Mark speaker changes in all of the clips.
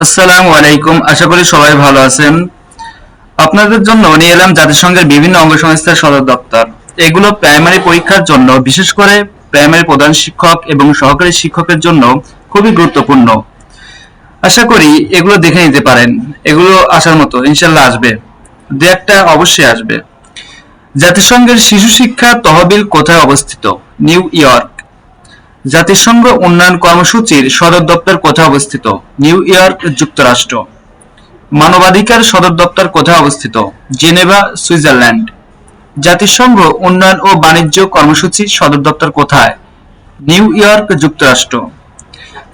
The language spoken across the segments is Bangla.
Speaker 1: আসসালামু আলাইকুম। আশা করি সবাই ভালো আছেন। আপনাদের জন্য নিয়ে এলাম জাতিসংঘের বিভিন্ন অঙ্গসংস্থার সদর দপ্তর। এগুলো প্রাইমারি পরীক্ষার জন্য, বিশেষ করে প্রাইমারি প্রধান শিক্ষক এবং সহকারী শিক্ষকের জন্য খুবই গুরুত্বপূর্ণ। আশা করি এগুলো দেখে নিতে পারেন। এগুলো আসার মতো, ইনশাল্লাহ আসবে, দু একটা অবশ্যই আসবে। জাতিসংঘের শিশু শিক্ষা তহবিল কোথায় অবস্থিত? New York. জাতিসংঘ উন্নয়ন কর্মসূচির সদর দপ্তর কোথায় অবস্থিত? নিউ ইয়র্ক, যুক্তরাষ্ট্র। মানবাধিকার সদর দপ্তর কোথায় অবস্থিত? Geneva, Switzerland. জাতিসংঘ উন্নয়ন ও বাণিজ্য কর্মসূচির সদর দপ্তর কোথায়? নিউ ইয়র্ক, যুক্তরাষ্ট্র।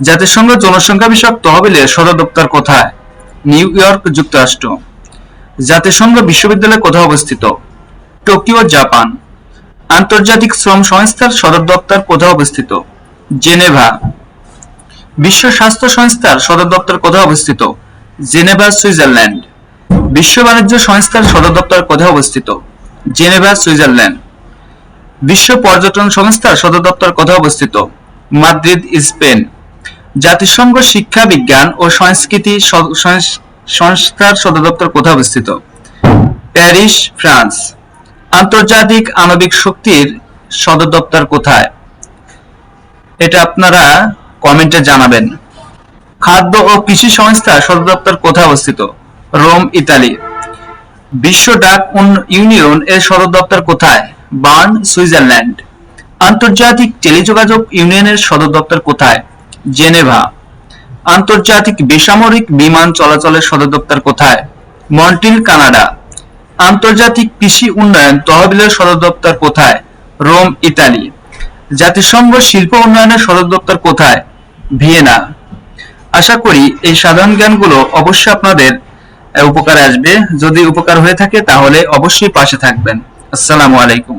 Speaker 1: জাতিসংঘ জনসংখ্যা বিষয়ক তহবিলের সদর দপ্তর কোথায়? নিউ ইয়র্ক, যুক্তরাষ্ট্র। জাতিসংঘ বিশ্ববিদ্যালয় কোথায় অবস্থিত? Tokyo, Japan. আন্তর্জাতিক শ্রম সংস্থার সদর দপ্তর কোথায় অবস্থিত? জেনেভা। বিশ্ব স্বাস্থ্য সংস্থার সদর দপ্তর কোথায় অবস্থিত? Geneva, Switzerland. বিশ্ব বাণিজ্য সংস্থার সদর দপ্তর কোথায় অবস্থিত? Geneva, Switzerland. বিশ্ব পর্যটন সংস্থার সদর দপ্তর কোথায় অবস্থিত? Madrid, Spain. জাতিসংঘ শিক্ষা বিজ্ঞান ও সংস্কৃতি সংস্থার সদর দপ্তর কোথায় অবস্থিত? Paris, France. আন্তর্জাতিক আণবিক শক্তির সদর দপ্তর কোথায়? এটা আপনারা কমেন্টে জানাবেন। খাদ্য ও কৃষি সংস্থার সদর দপ্তর কোথায় অবস্থিত? Rome, Italy. বিশ্ব ডাক ইউনিয়ন এর সদর দপ্তর কোথায়? Bern, Switzerland. আন্তর্জাতিক টেলিযোগাযোগ ইউনিয়নের সদর দপ্তর কোথায়? জেনেভা। আন্তর্জাতিক বেসামরিক বিমান চলাচলের সদর দপ্তর কোথায়? Montreal, Canada. আন্তর্জাতিক কৃষি উন্নয়ন তহবিলের সদর দপ্তর কোথায়? Rome, Italy. জাতিসংঘ শিল্প উন্নয়নের সদর দপ্তর কোথায়? ভিয়েনা। আশা করি এই সাধারণ জ্ঞানগুলো অবশ্যই আপনাদের উপকারে আসবে। যদি উপকার হয়ে থাকে তাহলে অবশ্যই পাশে থাকবেন। আসসালামু আলাইকুম।